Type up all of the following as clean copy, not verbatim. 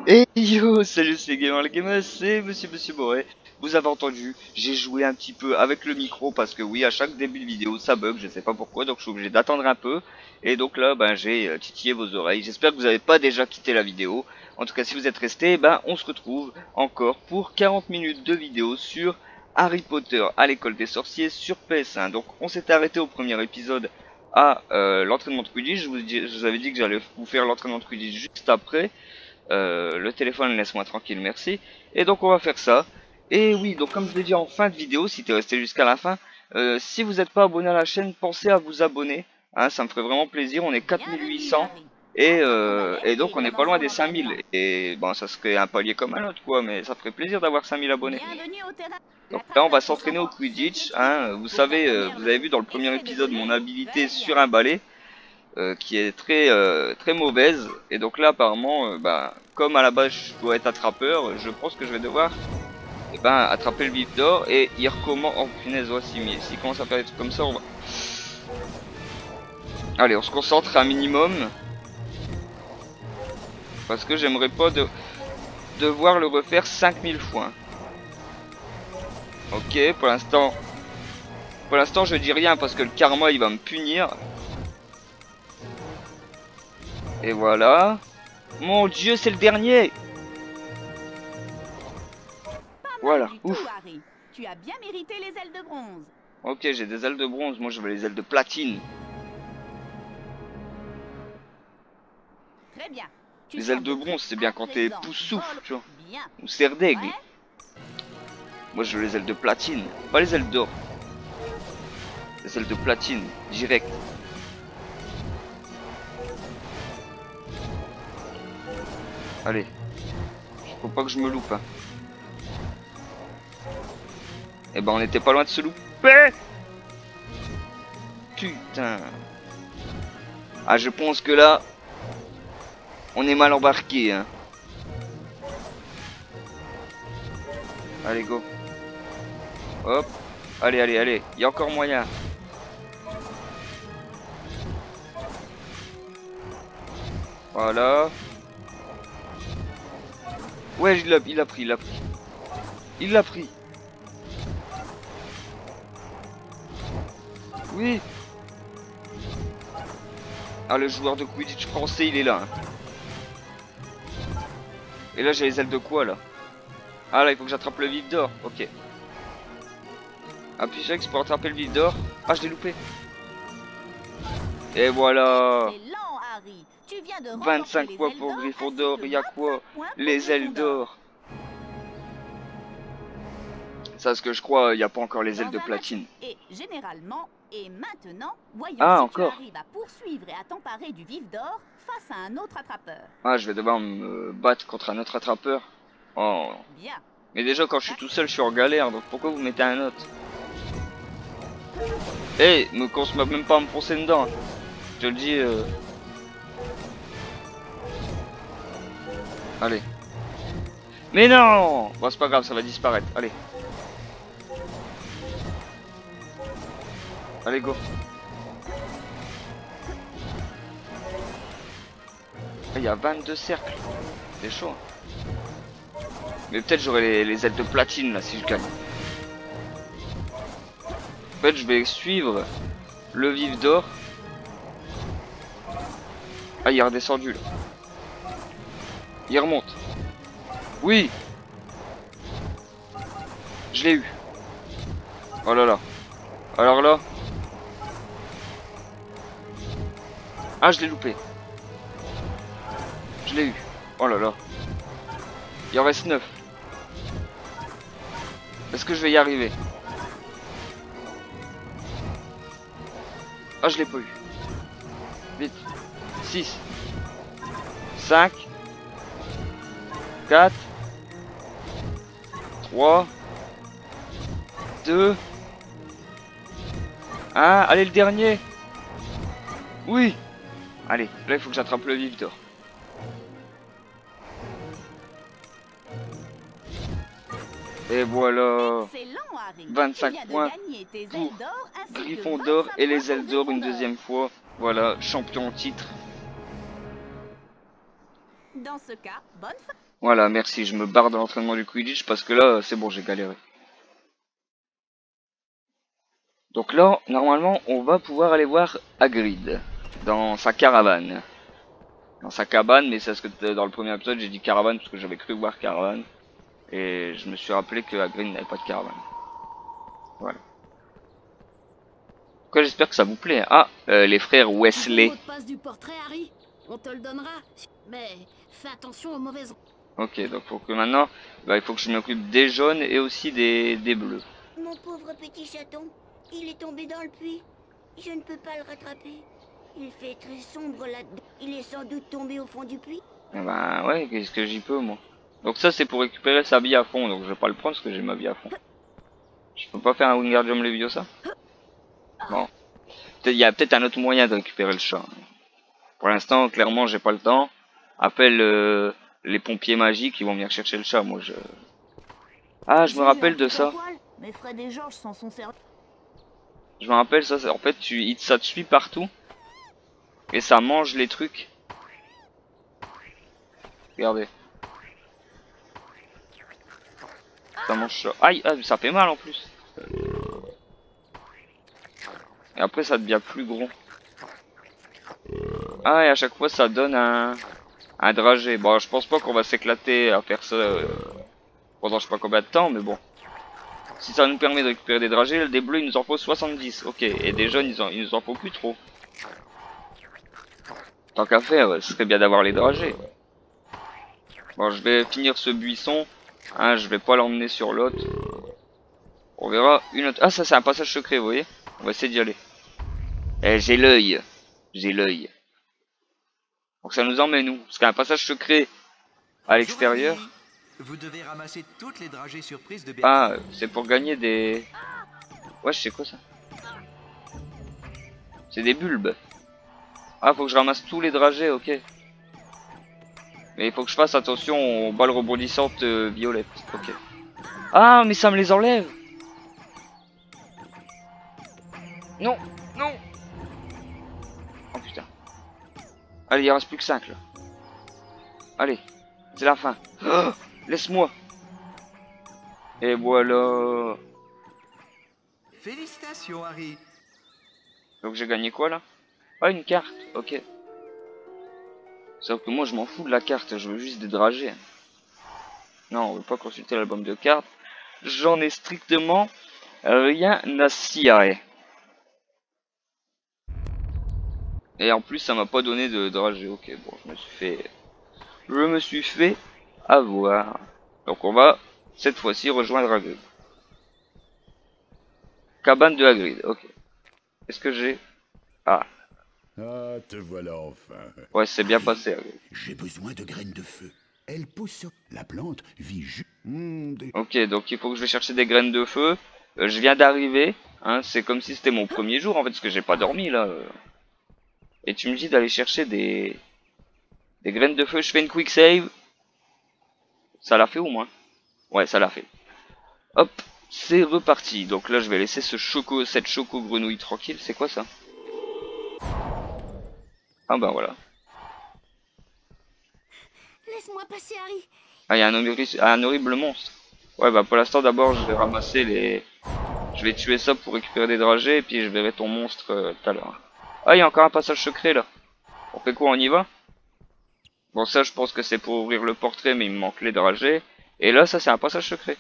Et yo, salut c'est Gamer le Gamer, c'est Monsieur Boré. Vous avez entendu, j'ai joué un petit peu avec le micro parce que oui, à chaque début de vidéo ça bug, je sais pas pourquoi, donc je suis obligé d'attendre un peu. Et donc là, ben j'ai titillé vos oreilles. J'espère que vous n'avez pas déjà quitté la vidéo. En tout cas, si vous êtes resté, ben on se retrouve encore pour 40 minutes de vidéo sur Harry Potter à l'école des sorciers sur PS1. Donc on s'était arrêté au premier épisode à l'entraînement de Quidditch. Je vous avais dit que j'allais vous faire l'entraînement de Quidditch juste après. Le téléphone, laisse-moi tranquille, merci. Et donc on va faire ça. Et oui, donc comme je l'ai dit en fin de vidéo, si t'es resté jusqu'à la fin, si vous n'êtes pas abonné à la chaîne, pensez à vous abonner. Hein, ça me ferait vraiment plaisir. On est Bienvenue, 4800 Harry. Entre ton balai et donc et on n'est pas loin commençons des l'entraînement. 5000. Et bon, ça serait un palier comme un autre, quoi, mais ça ferait plaisir d'avoir 5000 abonnés. Bienvenue au terrain. Donc là, on va L'attrapeur se s'entraîner au comporte sur Quidditch. pied-pied. Hein. Vous Pour ta savez, première vous avez vu dans leçon, le premier essaie de épisode mon voler. habilité Très sur bien. un balai qui est très mauvaise. Et donc là apparemment bah, comme à la base je dois être attrapeur, je pense que je vais devoir attraper le vif d'or. Et il recommence, oh punaise, ouais, s'il commence à faire des trucs comme ça, on va... Allez, on se concentre un minimum parce que j'aimerais pas devoir le refaire 5000 fois. Ok, pour l'instant je dis rien parce que le karma il va me punir. Et voilà. Mon dieu, c'est le dernier. Pas mal Voilà, du tout, ouf. Harry. Tu as bien mérité les ailes de bronze. Ok, j'ai des ailes de bronze, moi je veux les ailes de platine. Très bien. Tu Les ailes de sembles prêt. bronze, c'est bien À quand t'es présent, poussoufle, vole. tu vois. Bien. Ou serre d'aigle. Prêt? Moi je veux les ailes de platine, pas les ailes d'or. Les ailes de platine, direct. Allez, faut pas que je me loupe. Hein. Eh ben on était pas loin de se louper. Putain. Ah je pense que là, on est mal embarqué. Hein. Allez go. Hop. Allez, allez, allez. Il y a encore moyen. Voilà. Ouais, il a pris, il a pris. Il l'a pris. Oui. Ah, le joueur de Quidditch français, il est là. Hein. Et là, j'ai les ailes de quoi, là? Ah, là, il faut que j'attrape le vif d'or. Ok. Appuie X pour attraper le vif d'or. Ah, je l'ai loupé. Et voilà. Excellent, Harry. Tu viens de remporter 25 les points ailes pour d'or ainsi Gryffondor. que Il y a 25 quoi? points pour Les ailes Gryffondor. d'or. Ça, ce que je crois, il n'y a pas encore les ailes Dans de un match platine. et généralement, et maintenant, voyons Ah, si tu encore. arrives à poursuivre et à t'emparer du vif d'or face à un autre attrapeur. Ah, je vais devoir me battre contre un autre attrapeur. Oh. Bien. Mais déjà, quand je suis Prêt? tout seul, je suis en galère. Donc pourquoi vous mettez un autre? Eh, me commence même pas à me foncer dedans. Je te le dis. Allez. Mais non! Bon, c'est pas grave, ça va disparaître. Allez. Allez, go. Ah, il y a 22 cercles. C'est chaud. Hein. Mais peut-être j'aurai les ailes de platine là si je gagne. En fait, je vais suivre le vif d'or. Ah, il est redescendu là. Il remonte. Oui! Je l'ai eu. Oh là là. Alors là. Ah, je l'ai loupé. Je l'ai eu. Oh là là. Il en reste 9. Est-ce que je vais y arriver? Ah, je l'ai pas eu. Vite. 6. 5. 4. 3. 2. 1. Allez, le dernier. Oui. Allez, là, il faut que j'attrape le vif d'or. Et voilà. Excellent, Harry. Tu 25 viens de points gagner tes pour ailes d'or ainsi que Gryffondor 25 et points les pour ailes d'or une Gryffondor. deuxième fois. Voilà, champion en titre. Dans ce cas, bonne fin. Voilà, merci, je me barre de l'entraînement du Quidditch parce que là, c'est bon, j'ai galéré. Donc là, normalement, on va pouvoir aller voir Hagrid dans sa caravane. Dans sa cabane, mais c'est ce que dans le premier épisode, j'ai dit caravane parce que j'avais cru voir caravane. Et je me suis rappelé que Hagrid n'avait pas de caravane. Voilà. Quoi, j'espère que ça vous plaît. Ah, les frères Weasley. Le mot de passe du portrait, Harry. On te le donnera. Mais fais attention aux mauvaises... Ok, donc faut que maintenant, bah, il faut que je m'occupe des jaunes et aussi des bleus. Mon pauvre petit chaton, il est tombé dans le puits. Je ne peux pas le rattraper. Il fait très sombre là-dedans. Il est sans doute tombé au fond du puits. Eh ben ouais, qu'est-ce que j'y peux moi. Donc ça c'est pour récupérer sa vie à fond, donc je vais pas le prendre parce que j'ai ma vie à fond. Je peux pas faire un Wingardium Leviosa? Bon. Il y a peut-être un autre moyen de récupérer le chat. Pour l'instant, clairement, j'ai pas le temps. Appelle les pompiers magiques, ils vont venir chercher le chat, moi je... Ah, je me rappelle de ça. Mais Fred et George s'en sont servis. Je me rappelle ça, en fait ça te suit partout. Et ça mange les trucs. Regardez. Ça mange ça. Aïe, ah, ça fait mal en plus. Et après ça devient plus gros. Ah, et à chaque fois ça donne un dragée. Bon, je pense pas qu'on va s'éclater à faire ça pendant je sais pas combien de temps, mais bon. Si ça nous permet de récupérer des dragées, des bleus il nous en faut 70. Ok, et des jaunes il nous en faut plus trop. Tant qu'à faire, ce serait bien d'avoir les dragées. Bon, je vais finir ce buisson. Hein, je vais pas l'emmener sur l'autre. On verra une autre... Ah, ça c'est un passage secret, vous voyez. On va essayer d'y aller. Eh, j'ai l'œil. J'ai l'œil. Donc ça nous emmène où? Parce qu'il y a un passage secret à l'extérieur. Vous devez ramasser toutes les dragées surprises de Ah, c'est pour gagner des... Ouais, je sais quoi ça? C'est des bulbes. Ah, faut que je ramasse tous les dragées, ok. Mais il faut que je fasse attention aux balles rebondissantes violettes. Ok. Ah, mais ça me les enlève. Non, non. Oh putain. Allez, il en reste plus que 5 là. Allez, c'est la fin. Oh, laisse-moi. Et voilà. Félicitations, Harry. Donc j'ai gagné quoi là? Ah, une carte, ok. Sauf que moi je m'en fous de la carte, je veux juste des dragées. Non, on veut pas consulter l'album de cartes. J'en ai strictement rien à cirer. Et en plus ça m'a pas donné de dragées. Ok, bon, je me suis fait avoir. Donc on va cette fois-ci rejoindre Hagrid. Cabane de Hagrid, ok. Est-ce que j'ai... Ah. Ah, te voilà enfin. Ouais, c'est bien passé, Hagrid. J'ai besoin de graines de feu. Elle pousse sur... La plante vit juste... Ok, donc il faut que je vais chercher des graines de feu. Je viens d'arriver. Hein, c'est comme si c'était mon premier jour en fait, parce que j'ai pas dormi là. Et tu me dis d'aller chercher des graines de feu. Je fais une quick save. Ça l'a fait au moins. Ouais, ça l'a fait. Hop, c'est reparti. Donc là, je vais laisser cette choco grenouille tranquille. C'est quoi ça? Ah ben voilà. Laisse-moi passer, Harry. Ah, il y a un horrible monstre. Ouais, bah pour l'instant, d'abord, je vais ramasser les... Je vais tuer ça pour récupérer des dragées, et puis je verrai ton monstre tout à l'heure. Ah, il y a encore un passage secret, là. On fait quoi, on y va? Bon, ça, je pense que c'est pour ouvrir le portrait, mais il me manque les dragées. Et là, ça, c'est un passage secret.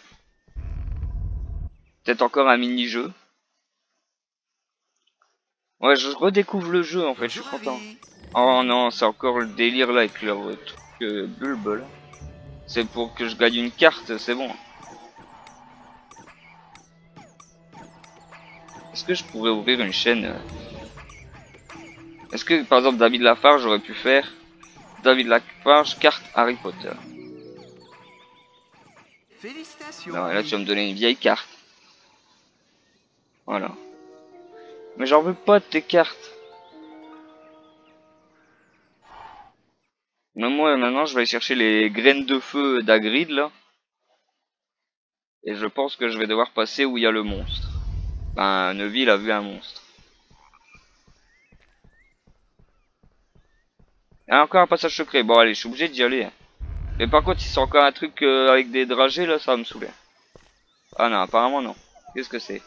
Peut-être encore un mini-jeu. Ouais, je redécouvre le jeu, en fait, je suis content. Oh non, c'est encore le délire, là, avec leur truc bulbe, là. C'est pour que je gagne une carte, c'est bon. Est-ce que je pourrais ouvrir une chaîne Est-ce que par exemple David Lafarge j'aurais pu faire David Lafarge carte Harry Potter? Félicitations. Non, là tu vas me donner une vieille carte. Voilà. Mais j'en veux pas de tes cartes. Mais moi maintenant je vais aller chercher les graines de feu d'Hagrid là. Et je pense que je vais devoir passer où il y a le monstre. Ben, Neville a vu un monstre. Ah, encore un passage secret. Bon, allez, je suis obligé d'y aller. Mais par contre, si c'est encore un truc avec des dragées, là, ça va me saouler. Ah non, apparemment non. Qu'est-ce que c'est?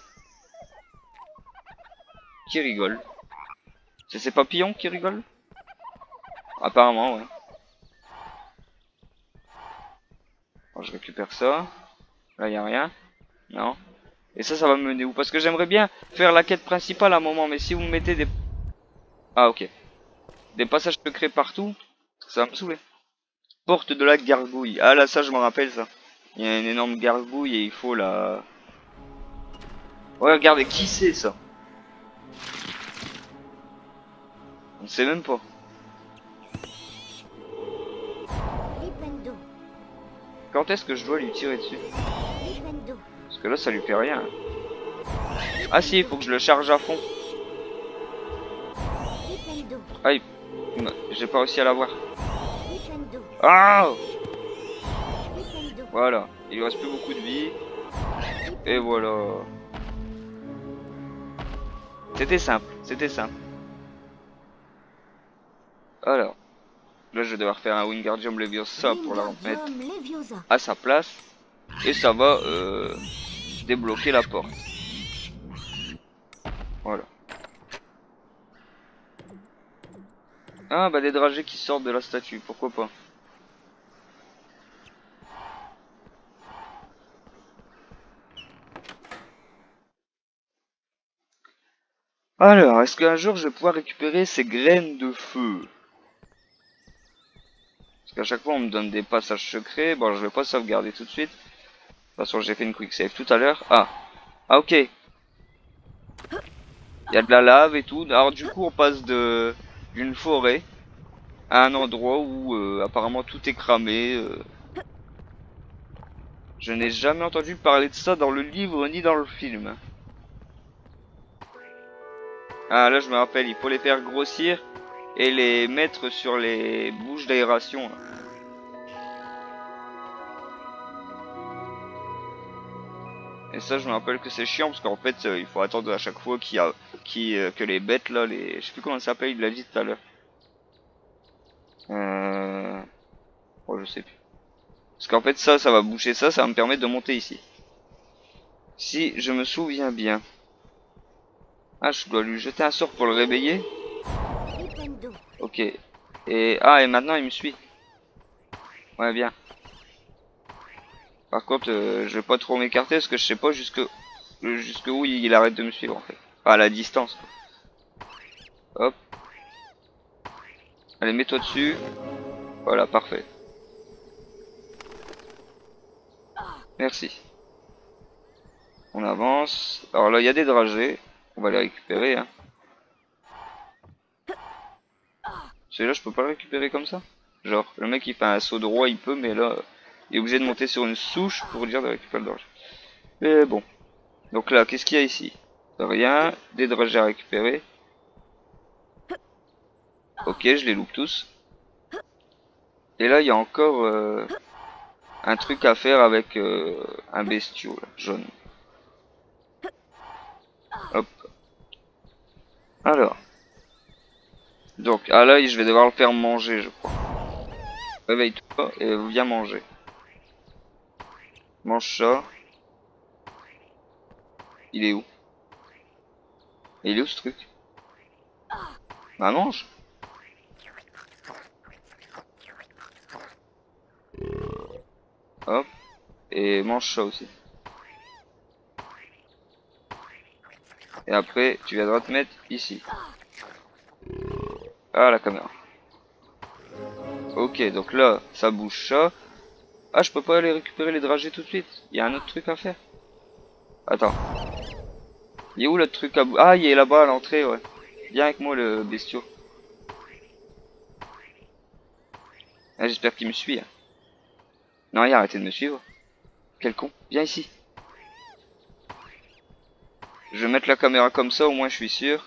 Qui rigole? C'est ces papillons qui rigolent? Apparemment, ouais. Bon, je récupère ça. Là, y a rien. Non. Et ça va me mener où? Parce que j'aimerais bien faire la quête principale à un moment, mais si vous me mettez des... Ah, ok. Des passages secrets partout, ça va me saouler. Porte de la gargouille. Ah là, ça, je me rappelle ça. Il y a une énorme gargouille et il faut la... Ouais, regardez, qui c'est ça? On ne sait même pas. Flipendo, Quand est-ce que je dois lui tirer dessus? Flipendo, Parce que là, ça lui fait rien. Ah si, il faut que je le charge à fond. Flipendo, Ah, j'ai pas réussi à l'avoir. Flipendo, Ah, Flipendo, voilà. Il lui reste plus beaucoup de vie. Et voilà. C'était simple, c'était simple. Alors, là je vais devoir faire un Wingardium Leviosa pour la remettre Wingardium Leviosa. à sa place. Et ça va débloquer la porte. Voilà. Ah bah des dragées qui sortent de la statue, pourquoi pas. Alors, est-ce qu'un jour je vais pouvoir récupérer ces graines de feu? Parce qu'à chaque fois on me donne des passages secrets. Bon, je vais pas sauvegarder tout de suite. De toute façon, j'ai fait une quick save tout à l'heure. Ah, ah ok. Il y a de la lave et tout. Alors du coup, on passe d'une forêt à un endroit où apparemment tout est cramé. Je n'ai jamais entendu parler de ça dans le livre ni dans le film. Ah là, je me rappelle, il faut les faire grossir et les mettre sur les bouches d'aération. Et ça, je me rappelle que c'est chiant parce qu'en fait, il faut attendre à chaque fois que les bêtes là, je sais plus comment ça s'appelle, il l'a dit tout à l'heure. Oh, je sais plus. Parce qu'en fait, ça va boucher ça va me permettre de monter ici. Si je me souviens bien. Ah, je dois lui jeter un sort pour le réveiller. Flipendo, Ok. Et maintenant il me suit. Ouais, bien. Par contre, je vais pas trop m'écarter parce que je sais pas jusqu'où il arrête de me suivre en fait. Enfin, à la distance. Hop. Allez, mets-toi dessus. Voilà, parfait. Merci. On avance. Alors là, il y a des dragées. On va les récupérer. Hein. Celui-là, je peux pas le récupérer comme ça. Genre, le mec il fait un saut droit, il peut, mais là, il est obligé de monter sur une souche pour dire de récupérer le dragé. Mais bon. Donc là, qu'est-ce qu'il y a ici? Rien. Des dragées à récupérer. Ok, je les loupe tous. Et là, il y a encore un truc à faire avec un bestiau là, jaune. Hop. Alors. Donc, ah là, je vais devoir le faire manger, je crois. Réveille-toi et viens manger. Mange ça. Il est où? Il est où ce truc? Bah mange. Hop. Et mange ça aussi. Et après, tu viendras te mettre ici. Ah, la caméra. Ok, donc là, ça bouge ça. Ah, je peux pas aller récupérer les dragées tout de suite. Il y a un autre truc à faire. Attends. Il est où le truc à bouger? Ah, il est là-bas à l'entrée, ouais. Viens avec moi, le bestiau. Ah, j'espère qu'il me suit. Hein. Non, il a arrêté de me suivre. Quel con. Viens ici. Je vais mettre la caméra comme ça, au moins je suis sûr.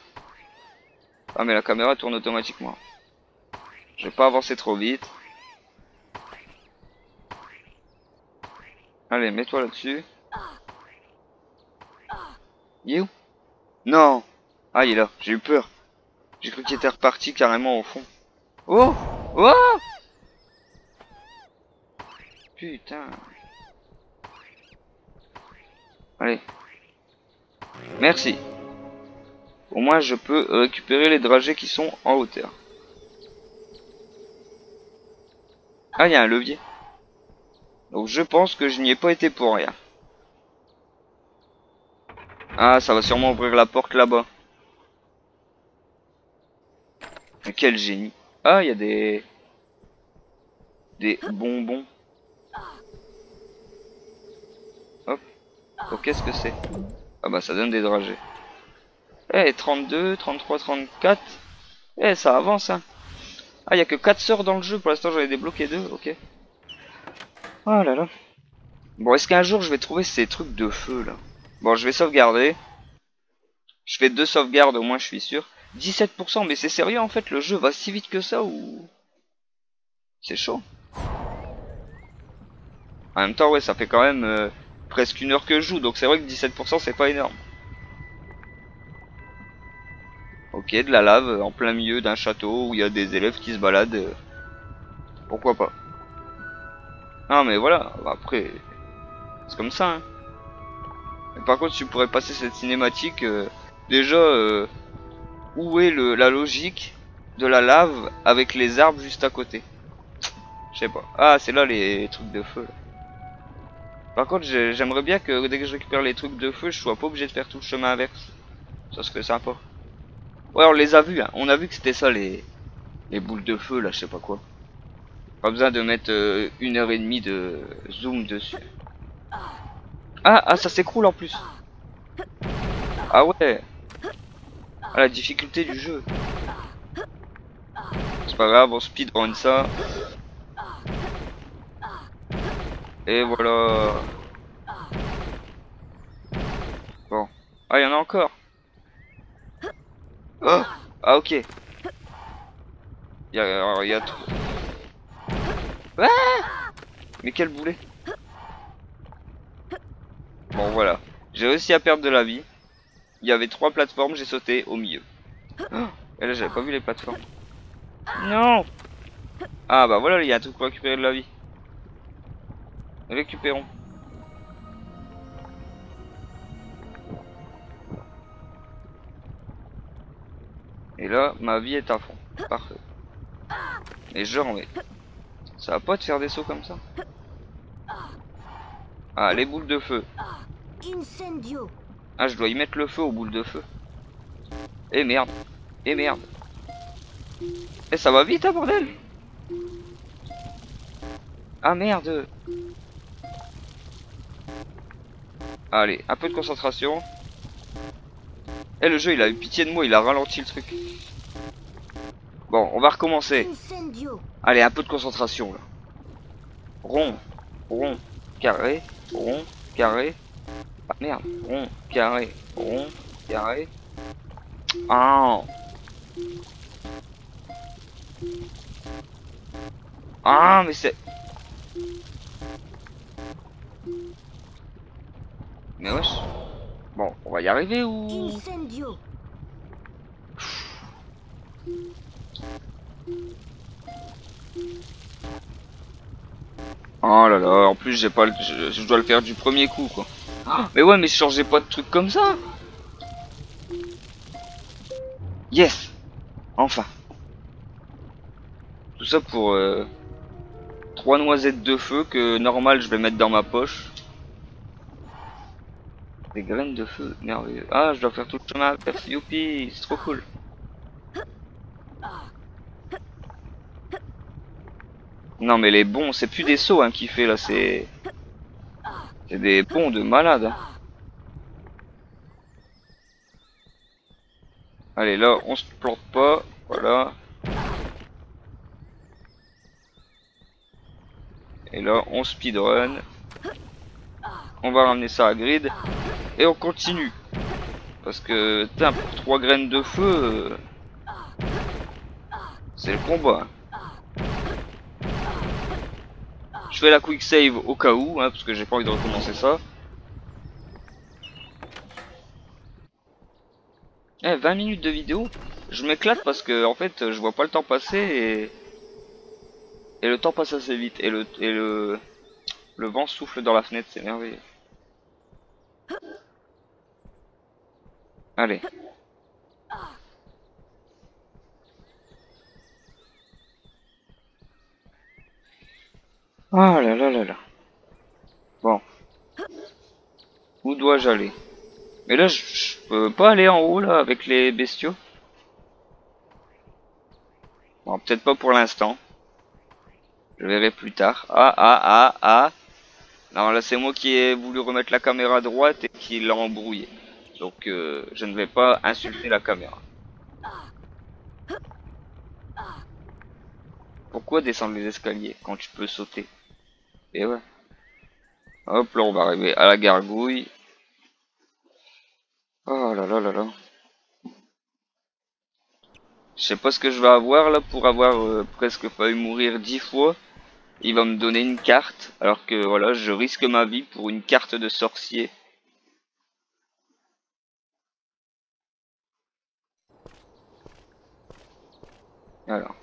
Ah, mais la caméra tourne automatiquement. Je vais pas avancer trop vite. Allez, mets-toi là-dessus. Il est où? Non. Ah, il est là. J'ai eu peur. J'ai cru qu'il était reparti carrément au fond. Oh! Oh! Putain. Allez. Merci. Au moins je peux récupérer les dragées qui sont en hauteur. Ah, il y a un levier. Donc je pense que je n'y ai pas été pour rien. Ah, ça va sûrement ouvrir la porte là-bas. Quel génie. Ah, il y a des bonbons. Hop. Oh, qu'est-ce que c'est? Ah bah ça donne des dragées. Eh, 32, 33, 34. Eh, ça avance, hein. Ah, il y a que 4 sœurs dans le jeu. Pour l'instant, j'en ai débloqué 2. Ok. Oh là là. Bon, est-ce qu'un jour, je vais trouver ces trucs de feu, là? Bon, je vais sauvegarder. Je fais 2 sauvegardes, au moins, je suis sûr. 17%, mais c'est sérieux, en fait, le jeu va si vite que ça, ou... C'est chaud. En même temps, ouais, ça fait quand même presque 1 heure que je joue, donc c'est vrai que 17%, c'est pas énorme. Ok, de la lave en plein milieu d'un château où il y a des élèves qui se baladent. Pourquoi pas? Non mais voilà, après, c'est comme ça. Hein. Mais par contre, tu pourrais passer cette cinématique. Déjà, où est la logique de la lave avec les arbres juste à côté? Je sais pas. Ah, c'est là les trucs de feu. Là. Par contre, j'aimerais bien que dès que je récupère les trucs de feu, je sois pas obligé de faire tout le chemin inverse. Ça serait sympa. Ouais, on les a vus, hein. On a vu que c'était ça les boules de feu là, je sais pas quoi. Pas besoin de mettre 1h30 de zoom dessus. Ah, ça s'écroule en plus. Ah ouais. Ah, la difficulté du jeu. C'est pas grave, on speedrun ça. Et voilà. Bon. Ah, il y en a encore. Oh. Ah, ok. Il y a trop. Ah, mais quel boulet. Bon, voilà. J'ai réussi à perdre de la vie. Il y avait 3 plateformes, j'ai sauté au milieu. Oh, et là, j'avais pas vu les plateformes. Non. Ah, bah voilà, il y a un truc pour récupérer de la vie. Récupérons. Et là, ma vie est à fond. Parfait. Et je remets. Ça va pas te faire des sauts comme ça? Ah, les boules de feu. Incendio. Ah, je dois y mettre le feu aux boules de feu. Eh merde. Eh merde. Eh, ça va vite, hein, bordel. Ah, merde. Allez, un peu de concentration. Eh, le jeu, il a eu pitié de moi, il a ralenti le truc. Bon, on va recommencer. Incendio. Allez, un peu de concentration, là. Rond, rond, carré, rond, carré. Ah, merde. Rond, carré, carré. Ah. Ah, mais c'est... Mais wesh. Bon, on va y arriver ou... Incendio. Oh là là, en plus j'ai pas je dois le faire du premier coup quoi. Mais ouais, mais je changeais pas de truc comme ça. Yes. Enfin. Tout ça pour 3 noisettes de feu que normal je vais mettre dans ma poche. Des graines de feu, merveilleux. Ah, je dois faire tout le chemin. Youpi, c'est trop cool. Non mais les bons, c'est plus des sauts hein, qu'il fait là, c'est des bons de malade. Hein. Allez là, on se plante pas, voilà. Et là, on speedrun. On va ramener ça à grid. Et on continue. Parce que, putain, pour 3 graines de feu, c'est le combat. Hein. Je fais la quick save au cas où, hein, parce que j'ai pas envie de recommencer ça. Eh, 20 minutes de vidéo, je m'éclate parce que en fait je vois pas le temps passer et le temps passe assez vite et le Le vent souffle dans la fenêtre, c'est merveilleux. Allez. Ah là là là là. Bon. Où dois-je aller? Mais là, je peux pas aller en haut, là, avec les bestiaux. Bon, peut-être pas pour l'instant. Je verrai plus tard. Ah. Non, là, c'est moi qui ai voulu remettre la caméra à droite et qui l'a embrouillé. Donc, je ne vais pas insulter la caméra. Pourquoi descendre les escaliers quand tu peux sauter? Et ouais. Hop, là, on va arriver à la gargouille. Oh là là là là. Je sais pas ce que je vais avoir là pour avoir presque failli mourir 10 fois. Il va me donner une carte, alors que voilà, je risque ma vie pour une carte de sorcier. Alors,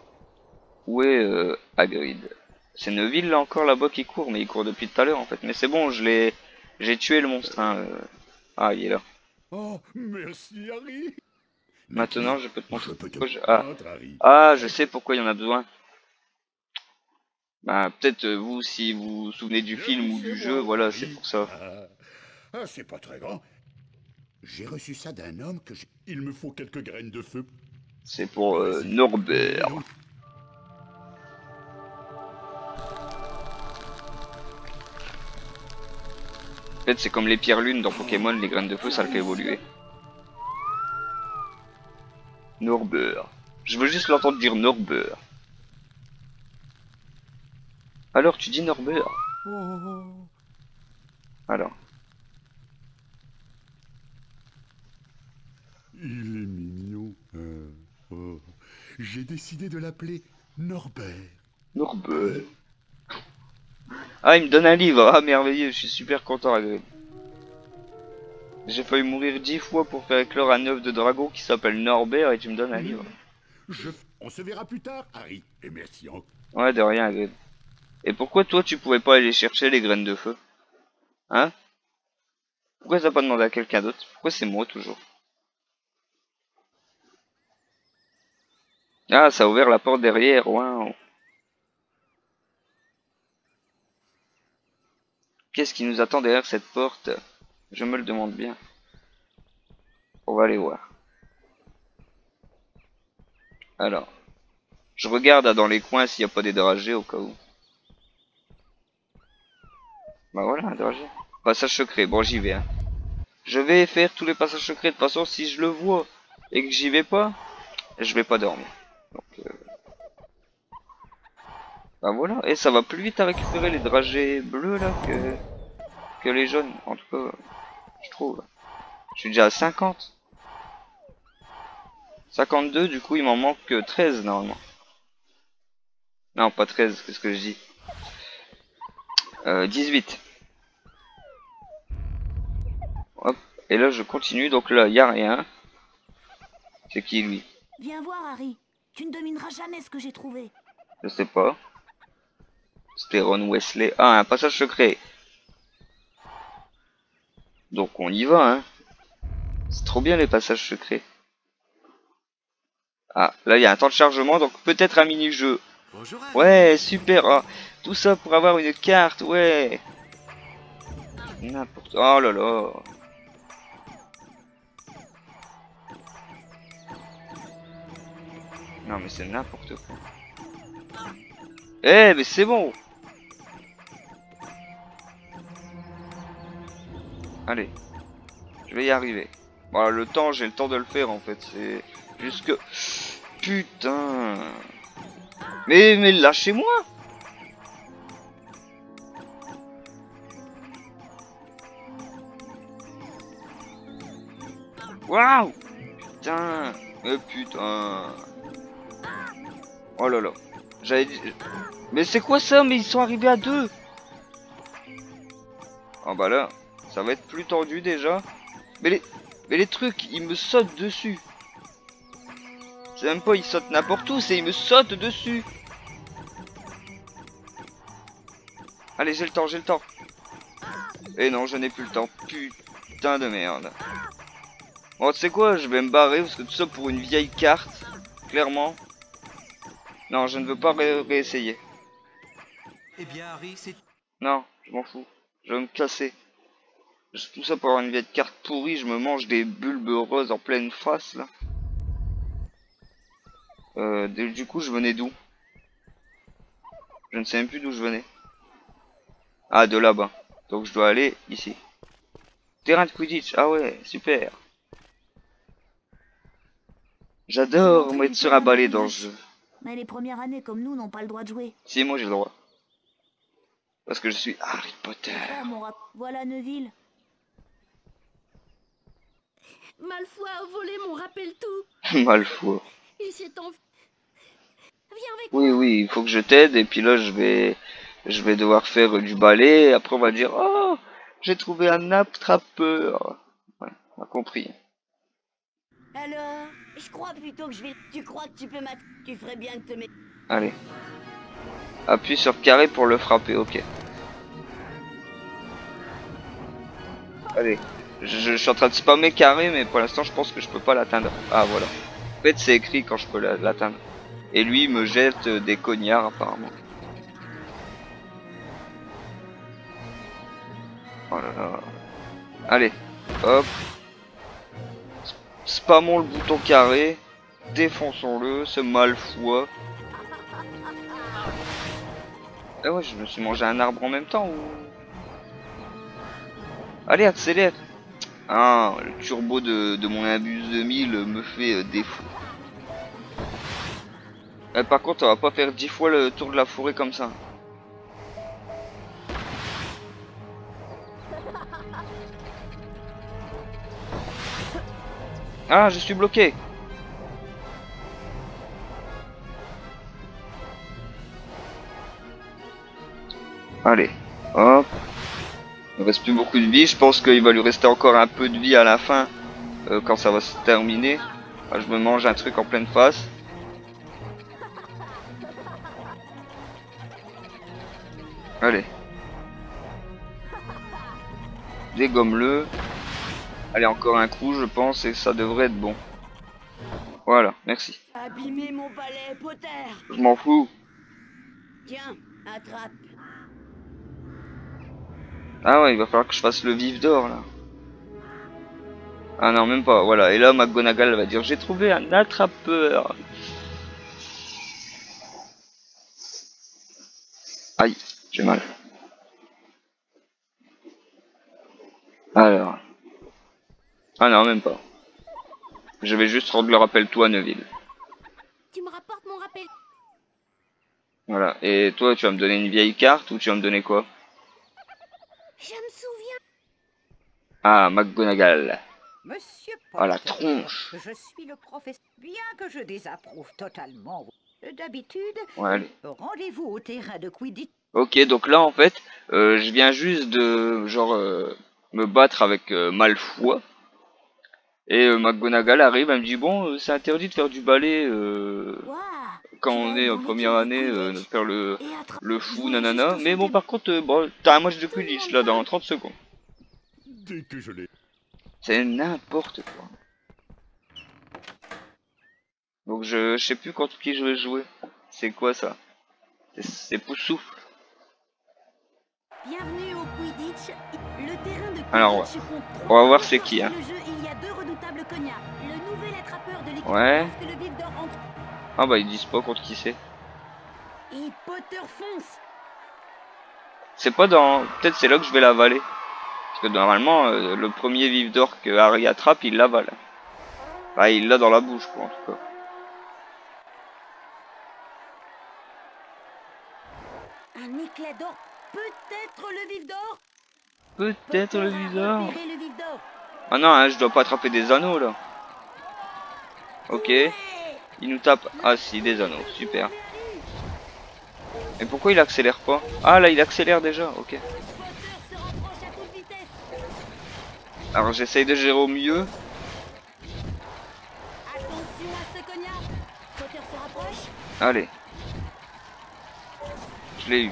où est Hagrid? C'est Neville là encore là-bas qui court, mais il court depuis tout à l'heure en fait. Mais c'est bon, j'ai tué le monstre. Hein. Ah, il est là. Oh, merci, Harry. Maintenant, je peux te montrer. Je peux te Ah. prendre, Harry. Ah, je sais pourquoi il y en a besoin. Bah, peut-être vous, si vous vous souvenez du film ou du jeu, voilà, c'est pour ça. C'est pas très grand. J'ai reçu ça d'un homme que j'ai... Il me faut quelques graines de feu. C'est pour Norbert. En fait, c'est comme les pierres lunes dans Pokémon, les graines de feu, ça le fait évoluer. Norbert. Je veux juste l'entendre dire Norbert. Alors, tu dis Norbert? Alors. Il est mignon. J'ai décidé de l'appeler Norbert. Norbert. Ah, il me donne un livre. Ah, merveilleux, je suis super content, Hagrid. J'ai failli mourir 10 fois pour faire éclore un œuf de dragon qui s'appelle Norbert et tu me donnes un livre. On se verra plus tard, Harry. Et merci encore. Ouais, de rien, Hagrid. Et pourquoi toi tu pouvais pas aller chercher les graines de feu? Hein? Pourquoi t'as pas demandé à quelqu'un d'autre? Pourquoi c'est moi toujours? Ah, ça a ouvert la porte derrière, waouh. Qu'est-ce qui nous attend derrière cette porte? Je me le demande bien. On va aller voir. Alors, je regarde dans les coins s'il n'y a pas des dragées au cas où. Bah voilà, un dragé. Passage secret, bon j'y vais. Hein. Je vais faire tous les passages secrets. De toute façon, si je le vois et que j'y vais pas, je vais pas dormir. Donc, bah voilà, et ça va plus vite à récupérer les dragées bleus là que les jaunes. En tout cas, je trouve. Je suis déjà à 50. 52, du coup il m'en manque 13 normalement. Non, pas 13, qu'est-ce que je dis? 18. Hop, et là je continue, donc là il n'y a rien. C'est qui lui? Viens voir, Harry. Tu ne domineras jamais ce que j'ai trouvé. Je sais pas. C'était Ron Weasley. Ah, un passage secret. Donc on y va, hein. C'est trop bien les passages secrets. Ah, là il y a un temps de chargement, donc peut-être un mini-jeu. Bonjour, Harry. Ouais, super. Ah, tout ça pour avoir une carte, ouais. N'importe. Oh là là. Non mais c'est n'importe quoi. Eh mais c'est bon. Allez. Je vais y arriver. Voilà, le temps, j'ai le temps de le faire en fait. C'est juste que... Putain. Mais lâchez-moi. Waouh. Putain. Putain. Oh là là. J'avais dit... Mais c'est quoi ça? Mais ils sont arrivés à 2. Oh bah là, ça va être plus tendu déjà. Mais les trucs, ils me sautent dessus. C'est même pas ils sautent n'importe où, c'est ils me sautent dessus. Allez, j'ai le temps, j'ai le temps. Et non, je n'ai plus le temps. Putain de merde. Bon, tu sais quoi, je vais me barrer parce que tout ça pour une vieille carte. Clairement. Non, je ne veux pas réessayer. Eh bien, Harry, c'est... Non, je m'en fous. Je vais me casser. Tout ça pour avoir une vieille carte pourrie, je me mange des bulbes roses en pleine face là. Du coup, je venais d'où? Je ne sais même plus d'où je venais. Ah, de là-bas. Donc je dois aller ici. Terrain de Quidditch, ah ouais, super. J'adore m'être sur un balai dans ce jeu. Mais les premières années comme nous n'ont pas le droit de jouer. Si, moi j'ai le droit. Parce que je suis Harry Potter. Voilà Neville. Malfoy a volé mon rappel tout. Malfoy. Il s'est enfui. Viens avec Oui, moi. oui, il faut que je t'aide. Et puis là, je vais devoir faire du balai. Après, on va dire, oh, j'ai trouvé un attrapeur. Ouais, on a compris. Alors, je crois plutôt que je vais... Tu crois que tu peux m'attaquer? Tu ferais bien de te mettre... Allez. Appuie sur carré pour le frapper, ok. Allez. Je suis en train de spammer carré, mais pour l'instant, je pense que je peux pas l'atteindre. Ah, voilà. En fait, c'est écrit quand je peux l'atteindre. Et lui, il me jette des cognards, apparemment. Oh là là. Allez. Hop. Spammons le bouton carré. Défonçons-le, ce Malfoy. Ah ouais, je me suis mangé un arbre en même temps ou... Allez, accélère. Ah, le turbo de mon Imbus 2000 me fait défaut. Par contre, on va pas faire 10 fois le tour de la forêt comme ça. Ah, je suis bloqué. Allez, hop. Il ne reste plus beaucoup de vie. Je pense qu'il va lui rester encore un peu de vie à la fin. Quand ça va se terminer. Ah, je me mange un truc en pleine face. Allez. Dégomme-le. Allez, encore un coup, je pense, et ça devrait être bon. Voilà, merci. Abîmer mon balai, Potter. Je m'en fous. Tiens, attrape. Ah ouais, il va falloir que je fasse le vif d'or, là. Ah non, même pas, voilà. Et là, McGonagall va dire, j'ai trouvé un attrapeur. Aïe, j'ai mal. Alors. Ah non, même pas. Je vais juste rendre le rappel tout à Neville. Tu me rapportes mon rappel. Voilà. Et toi, tu vas me donner une vieille carte ou tu vas me donner quoi? Je me souviens. Ah, McGonagall. Monsieur Potter, Ah, la tronche. je suis le professeur. Bien que je désapprouve totalement. D'habitude, Ouais, allez. rendez-vous au terrain de Quidditch. Ok, donc là, en fait, je viens juste de, genre, me battre avec Malfoy. Et McGonagall arrive, elle me dit, bon, c'est interdit de faire du balai quand on est en première année, de faire le fou, nanana. Mais bon, par contre, bon, t'as un match de Quidditch, là, dans 30 secondes. Dès que je l'ai... C'est n'importe quoi. Donc je sais plus contre qui je vais jouer. C'est quoi ça? C'est Poussoufle. Bienvenue au Quidditch. Le terrain de Quidditch Alors, compte 3 on va voir joueurs c'est qui, hein. sur le jeu, il y a 2 redoutables cognards. Le nouvel attrapeur de l'équipe Ouais. pense que le vif d'or entre... Ah bah ils disent pas contre qui c'est. Et Potter fonce. C'est pas dans... Peut-être c'est là que je vais l'avaler. Parce que normalement, le premier vif d'or que Harry attrape, il l'avale. Ah, il l'a dans la bouche, quoi, en tout cas. Un éclat d'or. Peut-être le vif d'or. Peut-être le vif d'or. Repéré le vif d'or. Ah non, hein, je dois pas attraper des anneaux, là. Ok. Il nous tape... Ah si, des anneaux, super. Mais pourquoi il accélère pas? Ah là, il accélère déjà, ok. Potter se rapproche à toute vitesse. Alors j'essaye de gérer au mieux. Attention à ce cognard. Potter se rapproche. Allez. Je l'ai eu.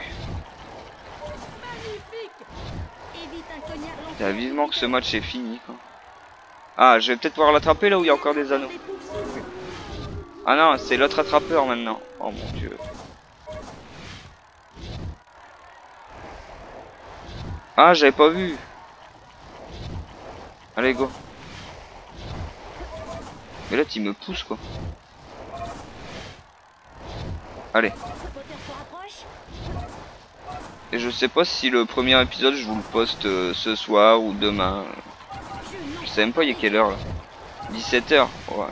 Putain, vivement que ce match est fini, quoi. Ah, je vais peut-être pouvoir l'attraper là où il y a encore des anneaux. Ah non, c'est l'autre attrapeur maintenant. Oh mon dieu. Ah, j'avais pas vu. Allez, go. Mais là, tu me pousses, quoi. Allez. Et je sais pas si le premier épisode, je vous le poste ce soir ou demain. Je sais même pas il est quelle heure là. 17h. Ouais.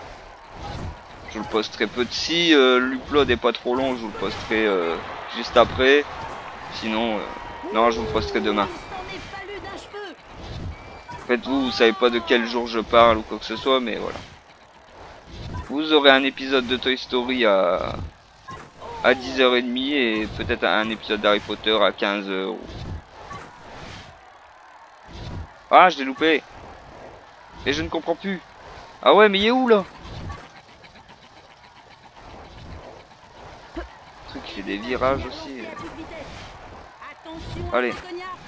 Je vous le posterai peu de si l'upload est pas trop long, je vous le posterai juste après. Sinon, non, je vous le posterai demain. En fait, vous savez pas de quel jour je parle ou quoi que ce soit, mais voilà. Vous aurez un épisode de Toy Story à 10h30 et peut-être un épisode d'Harry Potter à 15h. Ah, je l'ai loupé. Et je ne comprends plus. Ah ouais, mais il est où là? Le truc qui fait des virages aussi. Allez,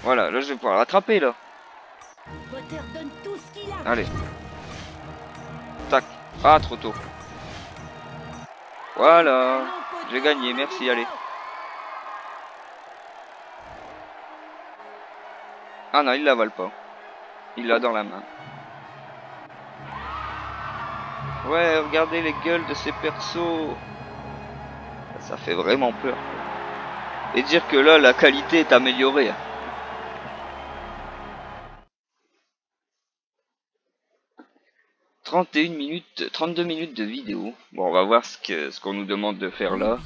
voilà, là je vais pouvoir l'attraper là. Allez. Tac. Ah, trop tôt. Voilà. J'ai gagné, merci, allez. Ah non, il l'avale pas. Il l'a dans la main. Ouais, regardez les gueules de ces persos. Ça fait vraiment peur. Et dire que là, la qualité est améliorée. 31 minutes, 32 minutes de vidéo. Bon, on va voir ce qu'on nous demande de faire là.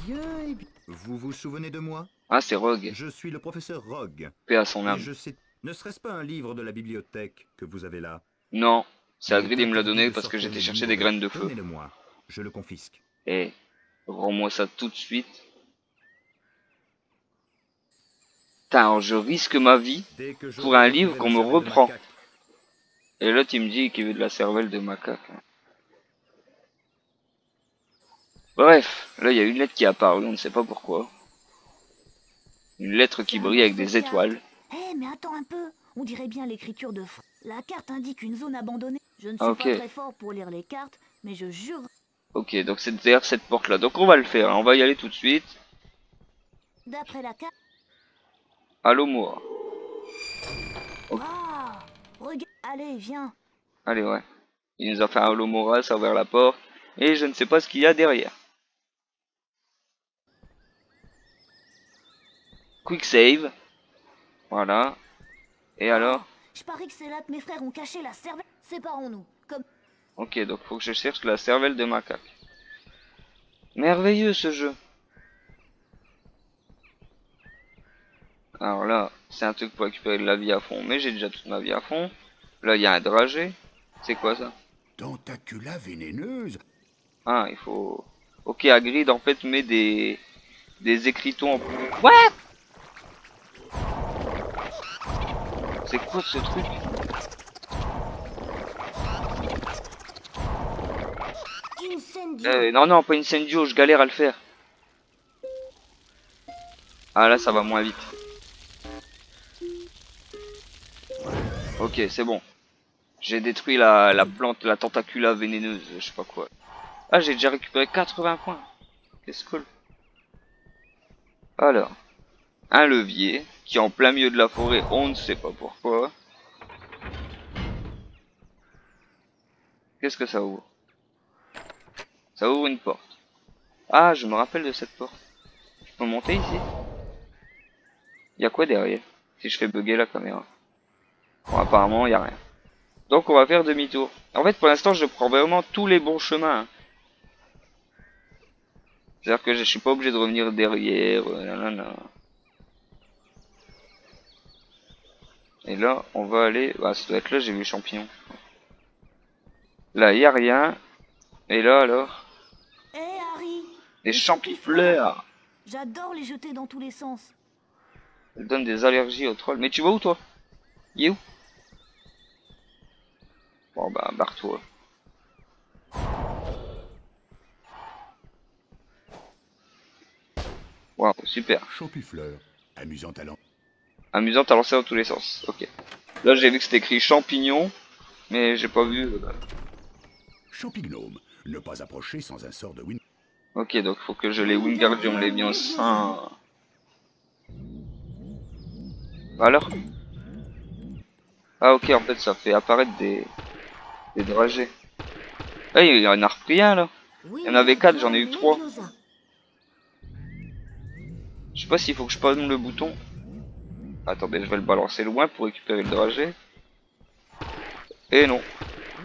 Vous vous souvenez de moi? Ah, c'est Rogue. Je suis le professeur Rogue. Paix à son Et âme. je sais... Ne serait-ce pas un livre de la bibliothèque que vous avez là? Non, c'est Il Hagrid, est il me l'a interdit donné de parce que sortir j'étais les chercher livres des graines de feu. Donnez-le-moi, je le confisque. Eh, rends-moi ça tout de suite. Putain, alors je risque ma vie Dès que pour un j'aurai livre retrouvé qu'on la me cervelle de reprend. macaque. Et là, tu me dis qu'il veut de la cervelle de macaque. Bref, là, il y a une lettre qui est apparue, on ne sait pas pourquoi. Une lettre qui brille avec des étoiles. Eh, mais attends un peu. On dirait bien l'écriture de La carte indique une zone abandonnée. Je ne suis Ah, ok. pas très fort pour lire les cartes, mais je jure. Ok, donc c'est derrière cette porte-là. Donc on va le faire, hein. On va y aller tout de suite. D'après la carte. Allô, moi. Ok. Waouh! Regarde. Allez, viens. Allez, ouais. Il nous a fait un Holomora, ça a ouvert la porte. Et je ne sais pas ce qu'il y a derrière. Quick save. Voilà. Et alors? Je parie que c'est là que mes frères ont caché la cervelle. Séparons-nous. Comme. Ok, donc faut que je cherche la cervelle de macaque. Merveilleux ce jeu. Alors là, c'est un truc pour récupérer de la vie à fond. Mais j'ai déjà toute ma vie à fond. Là, il y a un dragé. C'est quoi ça? Tentacula vénéneuse. Ah, il faut... Ok, Hagrid en fait met des écritons en... What? C'est quoi ce truc? Non, non, pas Incendio, je galère à le faire. Ah là, ça va moins vite. Ok, c'est bon. J'ai détruit la plante, la tentacula vénéneuse, je sais pas quoi. Ah, j'ai déjà récupéré 80 points. Qu'est-ce que... Alors, un levier qui est en plein milieu de la forêt, on ne sait pas pourquoi. Qu'est-ce que ça ouvre? Ça ouvre une porte. Ah, je me rappelle de cette porte. Je peux monter ici? Il y a quoi derrière? Si je fais bugger la caméra. Bon, apparemment, il n'y a rien. Donc, on va faire demi-tour. En fait, pour l'instant, je prends vraiment tous les bons chemins. Hein. C'est-à-dire que je suis pas obligé de revenir derrière. Nanana. Et là, on va aller... Ah, ça doit être là, j'ai vu les champignons. Là, il n'y a rien. Et là, alors... Hé, Harry! Des champifleurs! J'adore les jeter dans tous les sens. Elle donne des allergies aux trolls. Mais tu vas où, toi? Il est où? Bon, bah, barre-toi. Waouh, super. Champifleur. Amusant talent. Amusante à lancer dans tous les sens. Ok. Là j'ai vu que c'était écrit champignon, mais j'ai pas vu. Champignome. Ne pas approcher sans un sort de Win. Ok, donc faut que je les Wingardium Leviosa. Alors? Ah ok, en fait ça fait apparaître des dragées. Ah, il y en a repris un là. Il y en avait 4, j'en ai eu 3. Je sais pas s'il faut que je prenne le bouton. Attendez, je vais le balancer loin pour récupérer le dragé. Et non.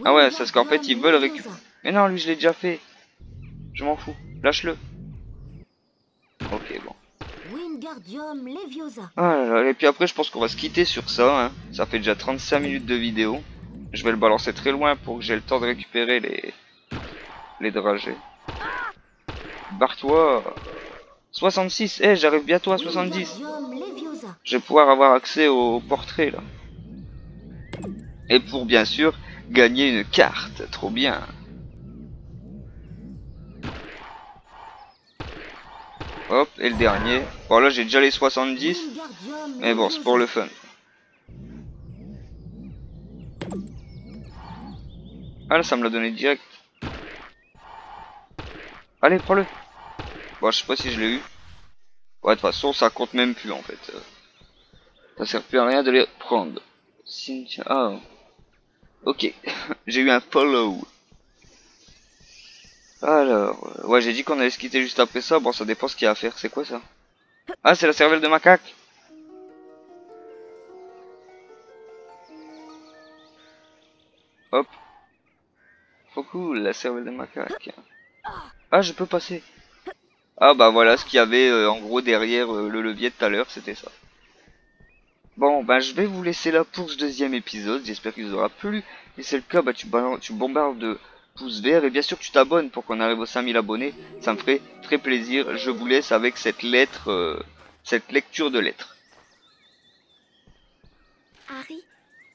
Ah ouais, c'est parce qu'en fait ils veulent récupérer. Mais non, lui je l'ai déjà fait. Je m'en fous. Lâche-le. Ok, bon. Wingardium Leviosa. Ah là là, et puis après je pense qu'on va se quitter sur ça. Hein. Ça fait déjà 35 minutes de vidéo. Je vais le balancer très loin pour que j'ai le temps de récupérer les dragées. Barre-toi. 66, eh, j'arrive bientôt à 70. Wingardium Leviosa. Je vais pouvoir avoir accès au portrait là. Et pour bien sûr gagner une carte, trop bien. Hop, et le dernier. Bon là j'ai déjà les 70, Wingardium mais bon c'est pour le fun. Ah là ça me l'a donné direct. Allez, prends-le. Bon je sais pas si je l'ai eu. Ouais de toute façon ça compte même plus en fait. Ça sert plus à rien de les prendre. Cynthia... Ah. Ok, j'ai eu un follow. Alors, ouais, j'ai dit qu'on allait se quitter juste après ça. Bon, ça dépend ce qu'il y a à faire. C'est quoi ça? Ah, c'est la cervelle de macaque. Hop. Trop cool, la cervelle de macaque. Ah, je peux passer. Ah, bah voilà ce qu'il y avait en gros derrière le levier de tout à l'heure. C'était ça. Bon, ben je vais vous laisser là pour ce deuxième épisode. J'espère qu'il vous aura plu. Et c'est le cas, bah tu bombardes de pouces verts. Et bien sûr, tu t'abonnes pour qu'on arrive aux 5000 abonnés. Ça me ferait très plaisir. Je vous laisse avec cette lettre, cette lecture de lettres. Harry,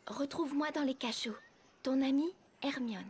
retrouve-moi dans les cachots. Ton amie Hermione.